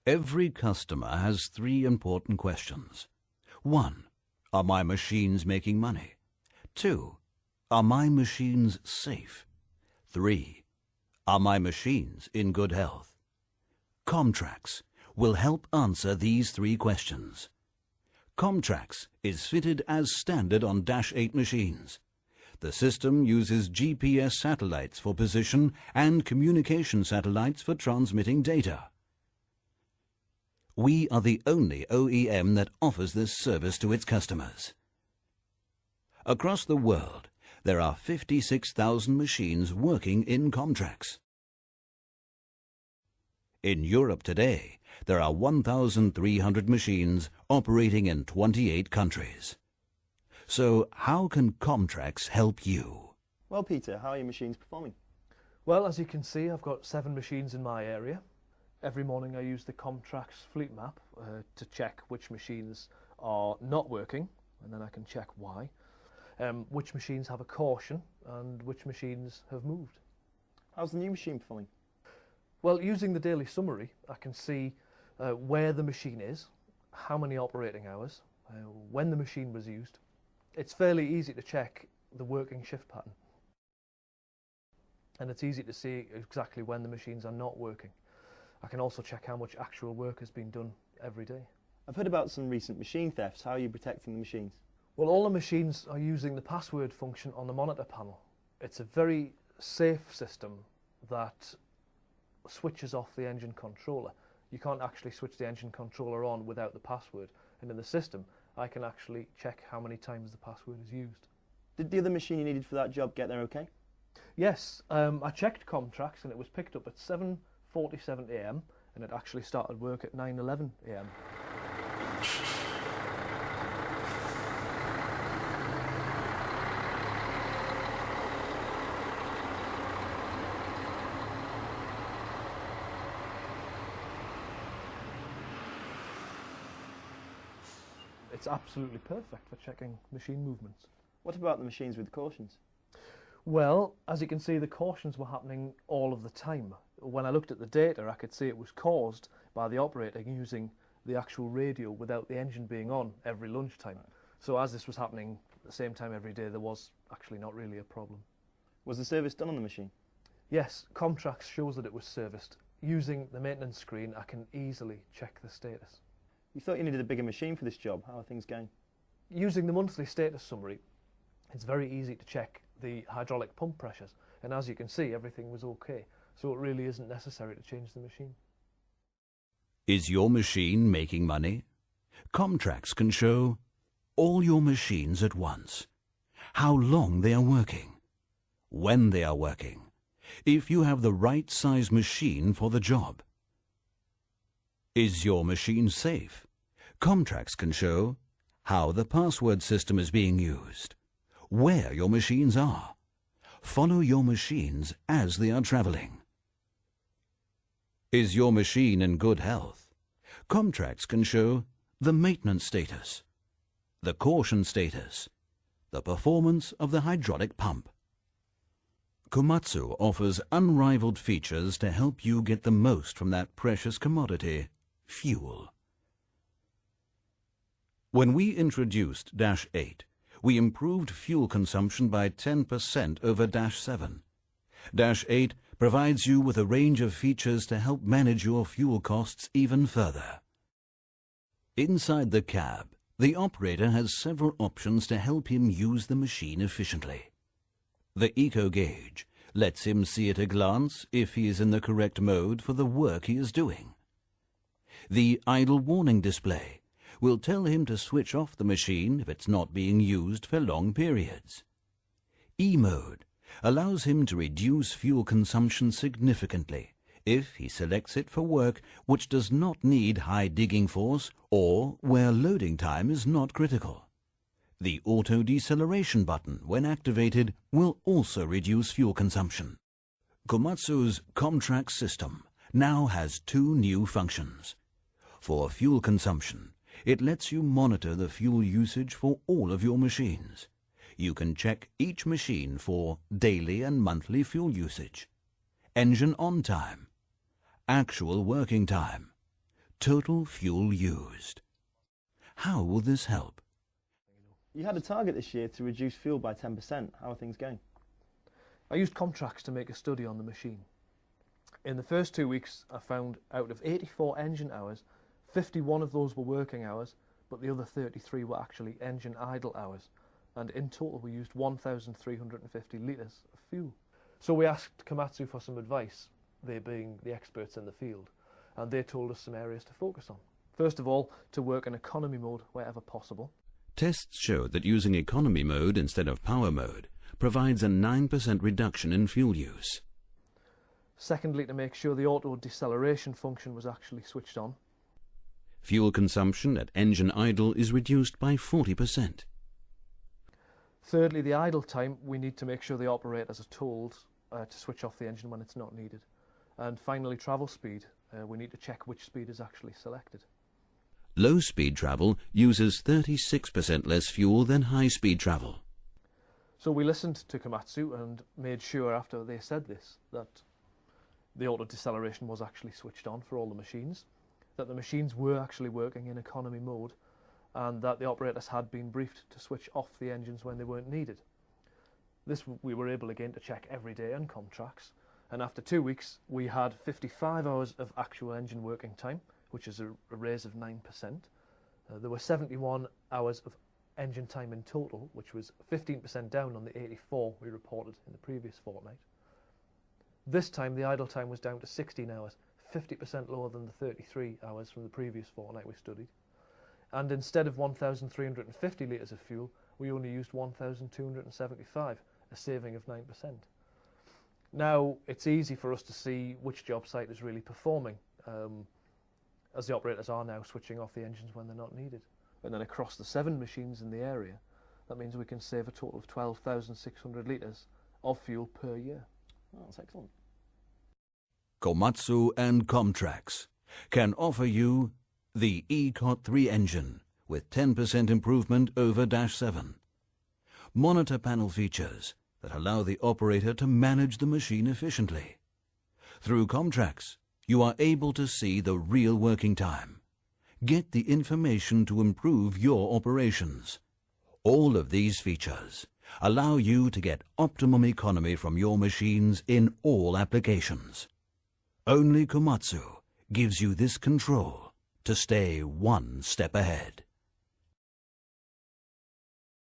Every customer has three important questions. 1. Are my machines making money? 2. Are my machines safe? 3. Are my machines in good health? Comtrax will help answer these three questions. Comtrax is fitted as standard on Dash 8 machines. The system uses GPS satellites for position and communication satellites for transmitting data. We are the only OEM that offers this service to its customers. Across the world, there are 56,000 machines working in Comtrax. In Europe today, there are 1,300 machines operating in 28 countries. So how can Comtrax help you? Well, Peter, how are your machines performing? Well, as you can see, I've got 7 machines in my area. Every morning I use the Comtrax fleet map to check which machines are not working, and then I can check why. Which machines have a caution and which machines have moved. How's the new machine performing? Well, using the daily summary, I can see where the machine is, how many operating hours, when the machine was used. It's fairly easy to check the working shift pattern. And it's easy to see exactly when the machines are not working. I can also check how much actual work has been done every day. I've heard about some recent machine thefts. How are you protecting the machines? Well, all the machines are using the password function on the monitor panel. It's a very safe system that switches off the engine controller. You can't actually switch the engine controller on without the password. And in the system, I can actually check how many times the password is used. Did the other machine you needed for that job get there okay? Yes, I checked Comtrax and it was picked up at 7:47 AM and it actually started work at 9:11 AM. It's absolutely perfect for checking machine movements. What about the machines with cautions? Well, as you can see, the cautions were happening all of the time. When I looked at the data, I could see it was caused by the operator using the actual radio without the engine being on every lunchtime. Right. So as this was happening at the same time every day, there was actually not really a problem. Was the service done on the machine? Yes, Comtrax shows that it was serviced. Using the maintenance screen, I can easily check the status. You thought you needed a bigger machine for this job. How are things going? Using the monthly status summary, it's very easy to check the hydraulic pump pressures. And as you can see, everything was okay. So it really isn't necessary to change the machine. Is your machine making money? Comtrax can show all your machines at once, how long they are working, when they are working, if you have the right size machine for the job. Is your machine safe? Comtrax can show how the password system is being used, where your machines are. Follow your machines as they are traveling. Is your machine in good health? Comtrax can show the maintenance status, the caution status, the performance of the hydraulic pump. Komatsu offers unrivaled features to help you get the most from that precious commodity, fuel. When we introduced Dash 8, we improved fuel consumption by 10% over Dash 7. Dash 8 provides you with a range of features to help manage your fuel costs even further. Inside the cab, the operator has several options to help him use the machine efficiently. The Eco Gauge lets him see at a glance if he is in the correct mode for the work he is doing. The idle warning display will tell him to switch off the machine if it's not being used for long periods. E-mode allows him to reduce fuel consumption significantly if he selects it for work which does not need high digging force or where loading time is not critical. The auto deceleration button, when activated, will also reduce fuel consumption. Komatsu's Comtrax system now has 2 new functions. For fuel consumption, it lets you monitor the fuel usage for all of your machines. You can check each machine for daily and monthly fuel usage, engine on time, actual working time, total fuel used. How will this help? You had a target this year to reduce fuel by 10%. How are things going? I used Comtrax to make a study on the machine. In the first 2 weeks, I found out of 84 engine hours, 51 of those were working hours, but the other 33 were actually engine idle hours. And in total, we used 1,350 litres of fuel. So we asked Komatsu for some advice, they being the experts in the field, and they told us some areas to focus on. First of all, to work in economy mode wherever possible. Tests show that using economy mode instead of power mode provides a 9% reduction in fuel use. Secondly, to make sure the auto deceleration function was actually switched on. Fuel consumption at engine idle is reduced by 40%. Thirdly, the idle time, we need to make sure the operators are told to switch off the engine when it's not needed. And finally, travel speed. We need to check which speed is actually selected. Low-speed travel uses 36% less fuel than high-speed travel. So we listened to Komatsu and made sure after they said this that the auto deceleration was actually switched on for all the machines, that the machines were actually working in economy mode, and that the operators had been briefed to switch off the engines when they weren't needed. This we were able again to check every day on Comtrax, and after 2 weeks we had 55 hours of actual engine working time, which is a raise of 9%. There were 71 hours of engine time in total, which was 15% down on the 84 we reported in the previous fortnight. This time the idle time was down to 16 hours, 50% lower than the 33 hours from the previous fortnight we studied. And instead of 1,350 litres of fuel, we only used 1,275, a saving of 9%. Now, it's easy for us to see which job site is really performing, as the operators are now switching off the engines when they're not needed. And then across the 7 machines in the area, that means we can save a total of 12,600 litres of fuel per year. Oh, that's excellent. Komatsu and Comtrax can offer you the ECOT 3 engine with 10% improvement over Dash 7. Monitor panel features that allow the operator to manage the machine efficiently. Through Comtrax, you are able to see the real working time. Get the information to improve your operations. All of these features allow you to get optimum economy from your machines in all applications. Only Komatsu gives you this control to stay one step ahead.